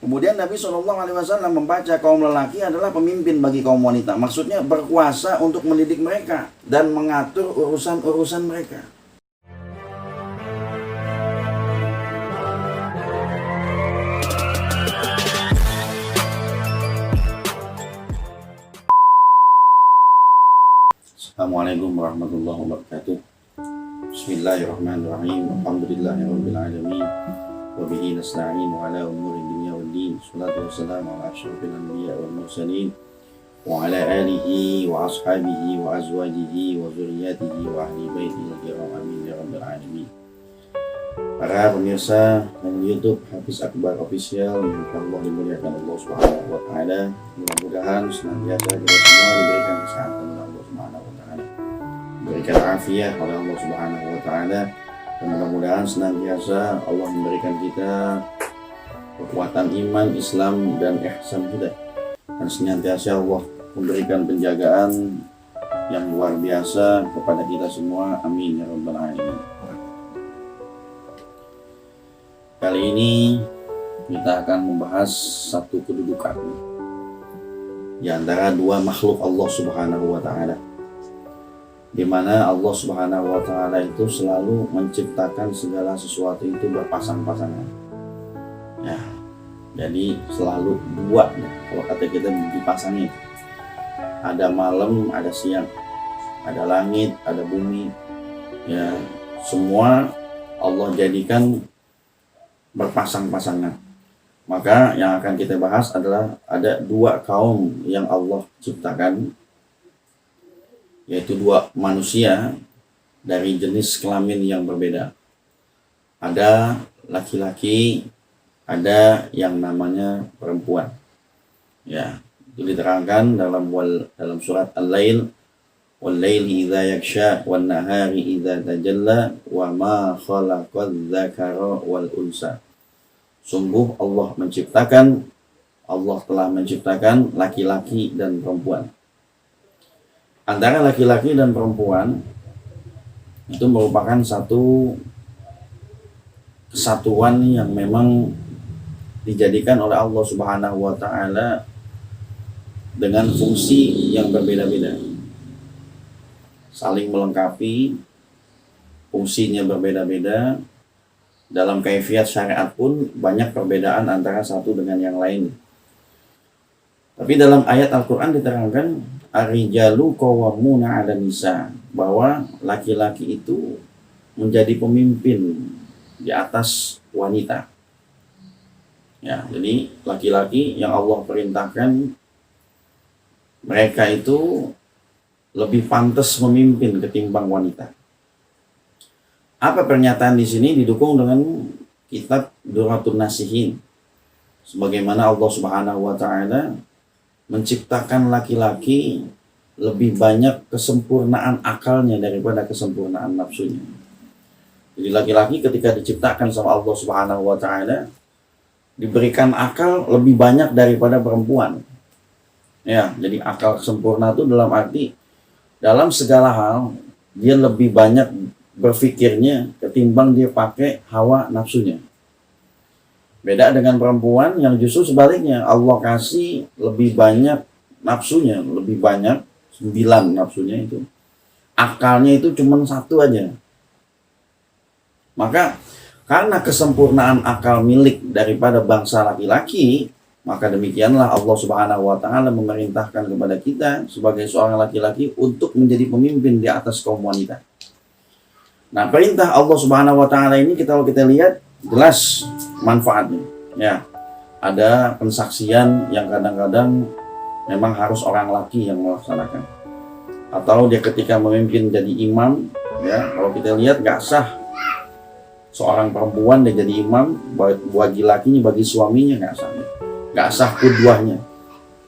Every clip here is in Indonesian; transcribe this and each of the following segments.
Kemudian Nabi SAW membaca kaum lelaki adalah pemimpin bagi kaum wanita. Maksudnya berkuasa untuk mendidik mereka dan mengatur urusan-urusan mereka. Assalamualaikum warahmatullahi wabarakatuh. Bismillahirrahmanirrahim. Alhamdulillahirabbil alamin. Wa bihi nasta'inu ala umuri dunya waddin. Shalatu wassalamu ala asyrofil anbiya wal mursalin wa ala alihi wa ashabihi wa azwajihi wa dzurriyyatihi wa ahli baitihi al-kiram amin ya rabbal alamin. Para pemirsa dan YouTube Hafiz Akbar Official yang Allah dimuliakan Allah Subhanahu wa taala, mudah-mudahan senantiasa kita semua diberikan kesehatan oleh Allah Subhanahu wa taala, diberikan afiat oleh Allah Subhanahu wa taala, dan mudah-mudahan senantiasa Allah memberikan kita kekuatan iman, Islam dan ihsan kita, dan senantiasa Allah memberikan penjagaan yang luar biasa kepada kita semua, amin ya rabbal alamin. Kali ini kita akan membahas satu kedudukan di antara dua makhluk Allah Subhanahu wa taala, di mana Allah Subhanahu wa taala itu selalu menciptakan segala sesuatu itu berpasang-pasangan. Ya. Jadi selalu dua, kalau kata kita dipasangin. Ada malam, ada siang, ada langit, ada bumi. Ya, semua Allah jadikan berpasang-pasangan. Maka yang akan kita bahas adalah ada dua kaum yang Allah ciptakan, yaitu dua manusia dari jenis kelamin yang berbeda. Ada laki-laki, ada yang namanya perempuan. Ya, itu diterangkan dalam surat Al-Lail, wal-laili idza yaghsha wan nahari idza tajalla wa ma khalaqadz dzakara wal unsa. Sungguh Allah telah menciptakan laki-laki dan perempuan. Antara laki-laki dan perempuan itu merupakan satu kesatuan yang memang dijadikan oleh Allah Subhanahu wa taala dengan fungsi yang berbeda-beda, saling melengkapi, fungsinya berbeda-beda. Dalam kaifiat syariat pun banyak perbedaan antara satu dengan yang lain. Tapi dalam ayat Al-Quran diterangkan ar-rijalu qawwamuna 'alan nisa, bahwa laki-laki itu menjadi pemimpin di atas wanita. Ya, jadi laki-laki yang Allah perintahkan mereka itu lebih pantas memimpin ketimbang wanita. Apa pernyataan di sini didukung dengan kitab Durratun Nasihin, sebagaimana Allah Subhanahu wa taala menciptakan laki-laki lebih banyak kesempurnaan akalnya daripada kesempurnaan nafsunya. Jadi laki-laki ketika diciptakan sama Allah Subhanahu wa taala diberikan akal lebih banyak daripada perempuan. Ya, jadi akal sempurna itu dalam arti dalam segala hal dia lebih banyak berpikirnya ketimbang dia pakai hawa nafsunya. Beda dengan perempuan yang justru sebaliknya, Allah kasih lebih banyak nafsunya, lebih banyak 9 nafsunya itu. Akalnya itu cuma 1 aja. Maka karena kesempurnaan akal milik daripada bangsa laki-laki, maka demikianlah Allah Subhanahu wa taala memerintahkan kepada kita sebagai seorang laki-laki untuk menjadi pemimpin di atas kaum wanita. Nah, perintah Allah Subhanahu wa taala ini kalau kita lihat jelas manfaatnya. Ya. Ada pensaksian yang kadang-kadang memang harus orang laki yang melaksanakan. Atau dia ketika memimpin jadi imam, ya, kalau kita lihat gak sah seorang perempuan dia jadi imam bagi lakinya, bagi suaminya gak sah. Gak sah qudwahnya,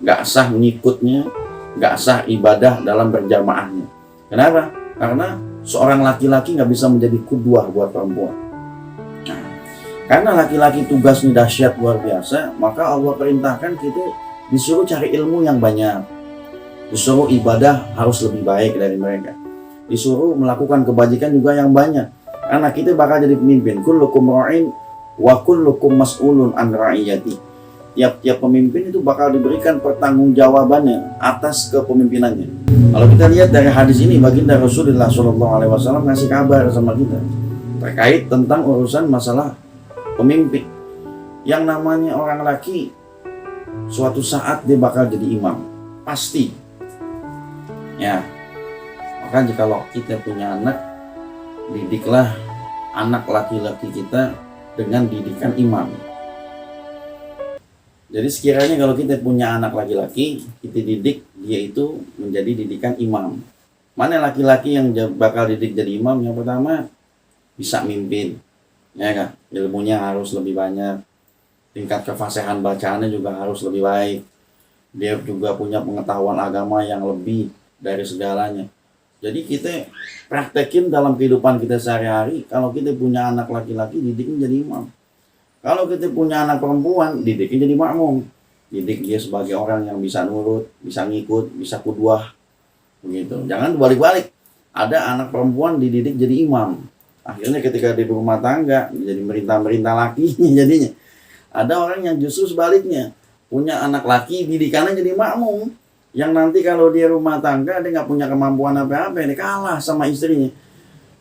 gak sah mengikutnya, gak sah ibadah dalam berjamaahnya. Kenapa? Karena seorang laki-laki gak bisa menjadi qudwah buat perempuan. Nah, karena laki-laki tugasnya dahsyat luar biasa, maka Allah perintahkan kita disuruh cari ilmu yang banyak, disuruh ibadah harus lebih baik dari mereka, disuruh melakukan kebajikan juga yang banyak. Karena kita bakal jadi pemimpin. Kullukum ra'in wa kullukum mas'ulun an ra'iyati. tiap-tiap pemimpin itu bakal diberikan pertanggungjawabannya atas kepemimpinannya. Kalau kita lihat dari hadis ini, baginda Rasulullah SAW ngasih kabar sama kita terkait tentang urusan masalah pemimpin. Yang namanya orang laki suatu saat dia bakal jadi imam, pasti. Ya, maka jikalau kita punya anak, didiklah anak laki-laki kita dengan didikan imam. Jadi sekiranya kalau kita punya anak laki-laki, kita didik dia itu menjadi didikan imam. Mana laki-laki yang bakal didik jadi imam? Yang pertama, bisa mimpin, ya kan? Ilmunya harus lebih banyak, tingkat kefasihan bacaannya juga harus lebih baik. Dia juga punya pengetahuan agama yang lebih dari segalanya. Jadi kita praktekin dalam kehidupan kita sehari-hari. Kalau kita punya anak laki-laki, didiknya jadi imam. Kalau kita punya anak perempuan, didiknya jadi makmum. Didik dia sebagai orang yang bisa nurut, bisa ngikut, bisa qudwah. Begitu. Jangan balik-balik. Ada anak perempuan dididik jadi imam. Akhirnya ketika di rumah tangga, jadi merintah-merintah lakinya jadinya. Ada orang yang justru sebaliknya. Punya anak laki, didikannya jadi makmum. Yang nanti kalau dia rumah tangga, dia nggak punya kemampuan apa-apa, dia kalah sama istrinya.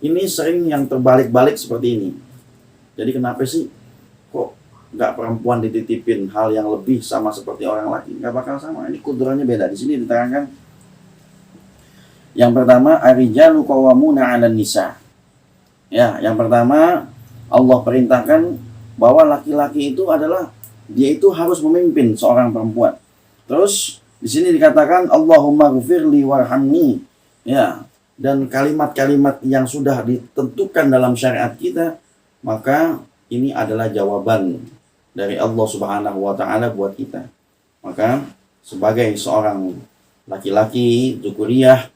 Ini sering yang terbalik-balik seperti ini. Jadi kenapa sih kok nggak perempuan dititipin hal yang lebih sama seperti orang laki? Nggak bakal sama. Ini kudranya beda. Di sini diterangkan. Yang pertama, ar-rijalu qawwamuna 'alan nisa. Ya, yang pertama Allah perintahkan bahwa laki-laki itu adalah dia itu harus memimpin seorang perempuan. Terus di sini dikatakan Allahumma ghfirli warhamni. Ya, dan kalimat-kalimat yang sudah ditentukan dalam syariat kita, maka ini adalah jawaban dari Allah Subhanahu wa taala buat kita. Maka sebagai seorang laki-laki dzukuriah,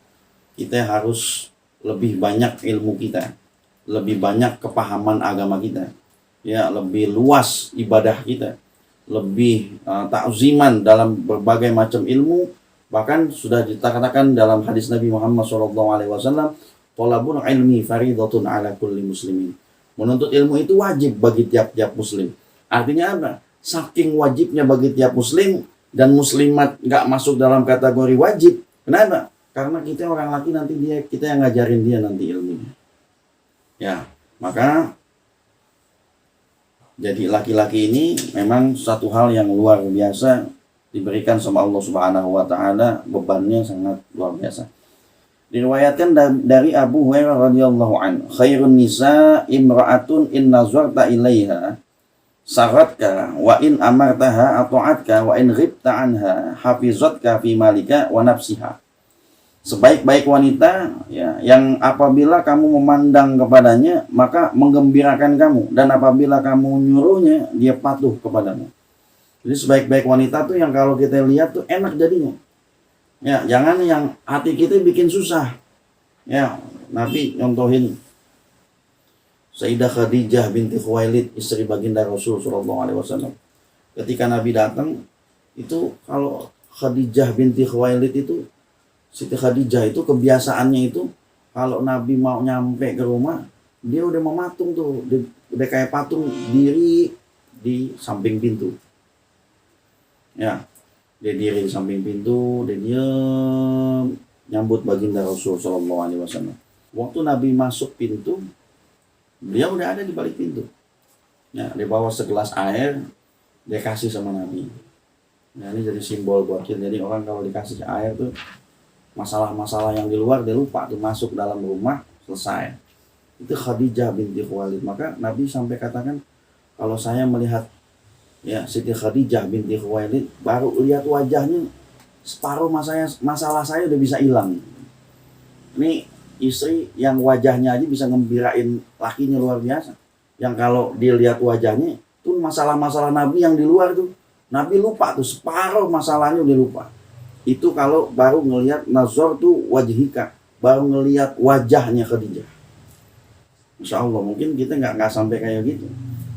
kita harus lebih banyak ilmu kita, lebih banyak kepahaman agama kita. Ya, lebih luas ibadah kita, lebih ta'ziman dalam berbagai macam ilmu. Bahkan sudah dikatakan dalam hadis Nabi Muhammad SAW, thalabul ilmi faridatun ala kulli muslimin. Menuntut ilmu itu wajib bagi tiap-tiap muslim. Artinya apa? Saking wajibnya bagi tiap muslim, dan muslimat nggak masuk dalam kategori wajib. Kenapa? Karena kita orang laki, nanti kita yang ngajarin dia nanti ilmunya. Ya, maka jadi laki-laki ini memang satu hal yang luar biasa diberikan sama Allah Subhanahu wa taala, bebannya sangat luar biasa. Diriwayatkan dari Abu Hurairah radhiyallahu anhu, khairun nisa imra'atun in nazarta ilaiha saratka wa in amartaha ata'atka wa in ghibta anha hafizatka fi malika wa nafsiha. Sebaik-baik wanita ya, yang apabila kamu memandang kepadanya maka menggembirakan kamu, dan apabila kamu nyuruhnya dia patuh kepadamu. Jadi sebaik-baik wanita tuh yang kalau kita lihat tuh enak jadinya. Ya, jangan yang hati kita bikin susah. Ya, Nabi nyontohin Sayyidah Khadijah binti Khuwailid, istri baginda Rasul SAW. Ketika Nabi datang, itu kalau Khadijah binti Khuwailid itu, Siti Khadijah itu kebiasaannya itu, kalau Nabi mau nyampe ke rumah, dia udah mematung tuh, udah kayak patung diri di samping pintu. Ya, dia diri di samping pintu, dia diam nyambut baginda Rasul SAW. Waktu Nabi masuk pintu, dia udah ada di balik pintu. Ya, dia bawa segelas air, dia kasih sama Nabi. Nah, ini jadi simbol buat kita. Jadi orang kalau dikasih air tuh, masalah-masalah yang di luar dia lupa tuh, masuk dalam rumah selesai. Itu Khadijah binti Khuwailid. Maka Nabi sampai katakan, kalau saya melihat ya Siti Khadijah binti Khuwailid, baru lihat wajahnya, separuh masalah saya udah bisa hilang. Ini istri yang wajahnya aja bisa ngembirain lakinya luar biasa. Yang kalau dia lihat wajahnya tuh, masalah-masalah Nabi yang di luar tuh Nabi lupa tuh, separuh masalahnya udah lupa. Itu kalau baru ngelihat nazar tuh wajhika, baru ngelihat wajahnya Khadijah. Insya Allah mungkin kita nggak sampai kayak gitu.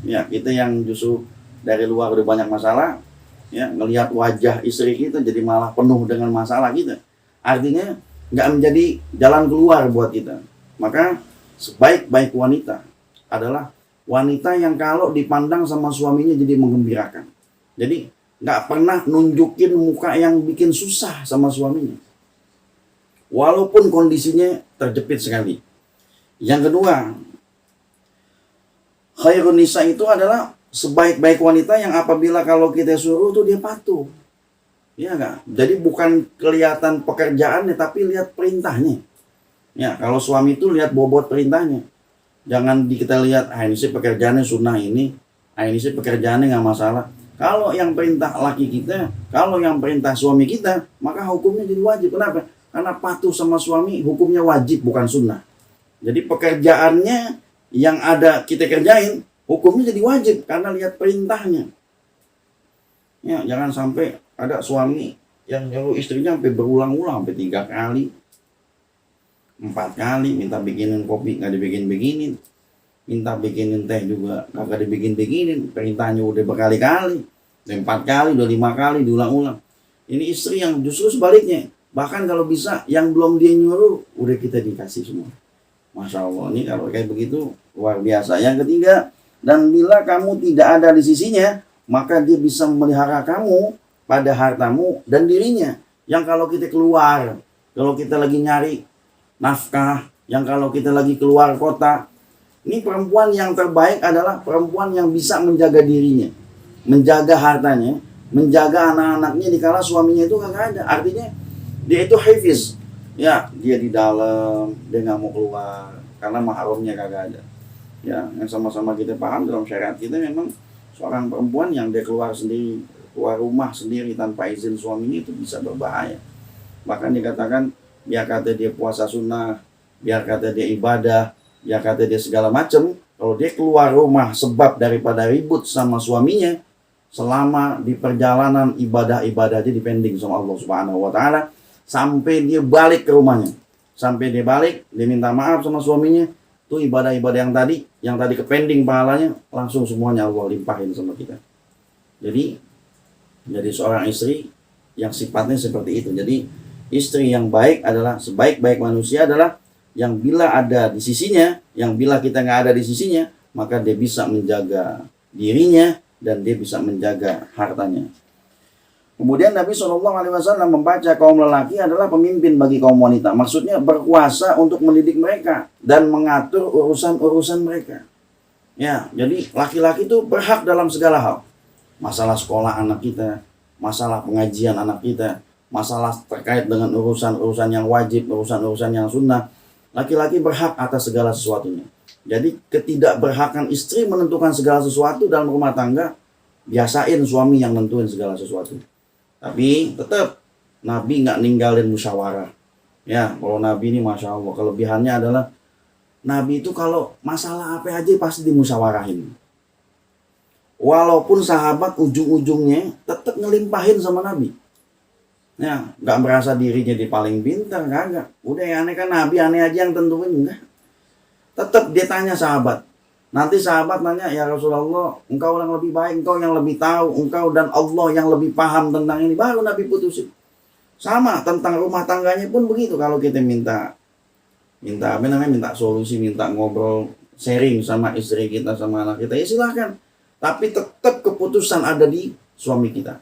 Ya, kita yang justru dari luar udah banyak masalah, ya ngelihat wajah istri kita jadi malah penuh dengan masalah kita. Artinya nggak menjadi jalan keluar buat kita. Maka sebaik-baik wanita adalah wanita yang kalau dipandang sama suaminya jadi menggembirakan. Jadi nggak pernah nunjukin muka yang bikin susah sama suaminya. Walaupun kondisinya terjepit sekali. Yang kedua, khairun nisa itu adalah sebaik-baik wanita yang apabila kalau kita suruh tuh dia patuh. Ya enggak? Jadi bukan kelihatan pekerjaannya tapi lihat perintahnya. Ya, kalau suami itu lihat bobot perintahnya. Jangan kita lihat, ini sih pekerjaannya sunnah ini, ini sih pekerjaannya nggak masalah. Kalau yang perintah laki kita, kalau yang perintah suami kita, maka hukumnya jadi wajib. Kenapa? Karena patuh sama suami hukumnya wajib bukan sunnah. Jadi pekerjaannya yang ada kita kerjain, hukumnya jadi wajib karena lihat perintahnya. Ya, jangan sampai ada suami yang nyuruh istrinya sampai berulang-ulang, sampai 3 kali, 4 kali, minta bikinin kopi nggak dibikin-bikinin, minta bikinin teh juga nggak dibikin-bikinin, perintahnya udah berkali-kali, udah 4 kali, udah 5 kali, diulang-ulang. Ini istri yang justru sebaliknya, bahkan kalau bisa yang belum dia nyuruh udah kita dikasih semua. Masya Allah, ini kalau kayak begitu luar biasa. Yang ketiga, dan bila kamu tidak ada di sisinya, maka dia bisa memelihara kamu pada hartamu dan dirinya. Yang kalau kita keluar, kalau kita lagi nyari nafkah, yang kalau kita lagi keluar kota, ini perempuan yang terbaik adalah perempuan yang bisa menjaga dirinya, menjaga hartanya, menjaga anak-anaknya dikala suaminya itu kagak ada. Artinya dia itu hafiz. Ya, dia di dalam, dia nggak mau keluar karena mahramnya kagak ada. Ya, yang sama-sama kita paham dalam syariat kita memang seorang perempuan yang dia keluar sendiri, keluar rumah sendiri tanpa izin suaminya itu bisa berbahaya. Bahkan dikatakan biar kata dia puasa sunnah, biar kata dia ibadah, biar kata dia segala macam, kalau dia keluar rumah sebab daripada ribut sama suaminya, selama di perjalanan ibadah-ibadah dia dipending sama Allah Subhanahu wa taala sampai dia balik ke rumahnya. Sampai dia balik, dia minta maaf sama suaminya, tuh ibadah-ibadah yang tadi kepending pahalanya langsung semuanya Allah limpahin sama kita. Jadi seorang istri yang sifatnya seperti itu. Jadi istri yang baik adalah sebaik-baik manusia adalah yang bila ada di sisinya, yang bila kita nggak ada di sisinya, maka dia bisa menjaga dirinya dan dia bisa menjaga hartanya. Kemudian Nabi SAW membaca kaum lelaki adalah pemimpin bagi kaum wanita. Maksudnya berkuasa untuk mendidik mereka dan mengatur urusan-urusan mereka. Ya, jadi laki-laki itu berhak dalam segala hal. Masalah sekolah anak kita, masalah pengajian anak kita, masalah terkait dengan urusan-urusan yang wajib, urusan-urusan yang sunnah. Laki-laki berhak atas segala sesuatunya. Jadi ketidakberhakan istri menentukan segala sesuatu dalam rumah tangga, biasain suami yang nentuin segala sesuatu. Tapi tetap Nabi nggak ninggalin musyawarah. Ya, kalau Nabi ini Masya Allah, kelebihannya adalah Nabi itu kalau masalah apa aja pasti dimusyawarahin. Walaupun sahabat ujung-ujungnya tetap ngelimpahin sama Nabi. Ya, nggak merasa dirinya di paling pintar, kagak. Udah ya aneh kan Nabi, aneh aja yang tentuin, enggak. Tetap dia tanya sahabat. Nanti sahabat nanya, ya Rasulullah, engkau yang lebih baik, engkau yang lebih tahu, engkau dan Allah yang lebih paham tentang ini. Baru Nabi putusin. Sama tentang rumah tangganya pun begitu. Kalau kita minta solusi, minta ngobrol, sharing sama istri kita, sama anak kita, ya silahkan. Tapi tetap keputusan ada di suami kita.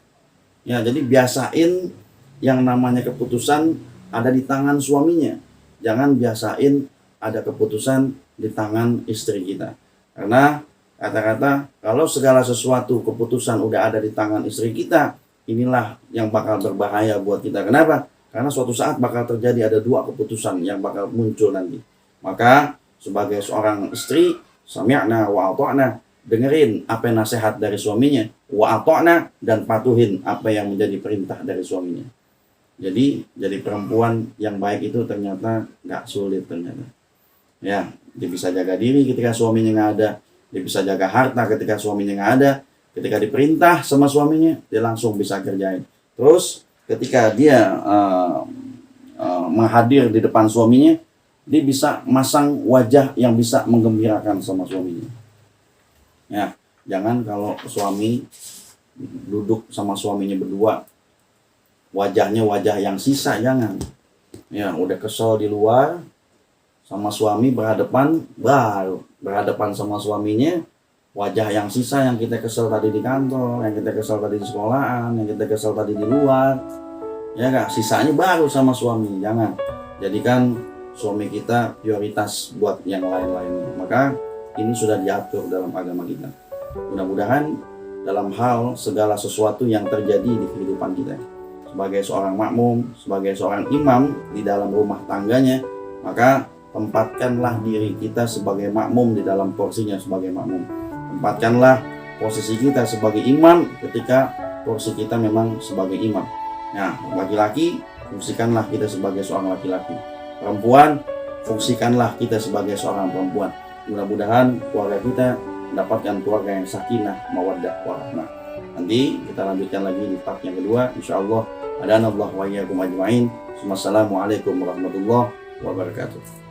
Ya, jadi biasain yang namanya keputusan ada di tangan suaminya. Jangan biasain ada keputusan di tangan istri kita. Karena kata-kata kalau segala sesuatu keputusan udah ada di tangan istri kita, inilah yang bakal berbahaya buat kita. Kenapa? Karena suatu saat bakal terjadi ada 2 keputusan yang bakal muncul nanti. Maka sebagai seorang istri, sami'na wa ata'na, dengerin apa nasihat dari suaminya, wa ata'na, dan patuhin apa yang menjadi perintah dari suaminya. Jadi perempuan yang baik itu ternyata gak sulit ternyata. Ya, dia bisa jaga diri ketika suaminya nggak ada, dia bisa jaga harta ketika suaminya nggak ada, ketika diperintah sama suaminya dia langsung bisa kerjain. Terus ketika dia menghadir di depan suaminya, dia bisa masang wajah yang bisa menggembirakan sama suaminya. Ya, jangan kalau suami duduk sama suaminya berdua, wajahnya wajah yang sisa, jangan. Ya, udah kesel di luar, sama suami berhadapan sama suaminya, wajah yang sisa yang kita kesel tadi di kantor, yang kita kesel tadi di sekolahan, yang kita kesel tadi di luar, ya kak, sisanya baru sama suami. Jangan jadikan suami kita prioritas buat yang lain-lainnya. Maka ini sudah diatur dalam agama kita. Mudah-mudahan dalam hal segala sesuatu yang terjadi di kehidupan kita, sebagai seorang makmum, sebagai seorang imam di dalam rumah tangganya, maka tempatkanlah diri kita sebagai makmum di dalam porsinya sebagai makmum. Tempatkanlah posisi kita sebagai imam ketika porsi kita memang sebagai imam. Nah, laki-laki, fungsikanlah kita sebagai seorang laki-laki. Perempuan, fungsikanlah kita sebagai seorang perempuan. Mudah-mudahan keluarga kita mendapatkan keluarga yang sakinah, mawaddah, warahmah. Nanti kita lanjutkan lagi di part yang kedua, insyaallah. Adanallahu wa iyyakum ajma'in. Wassalamualaikum warahmatullahi wabarakatuh.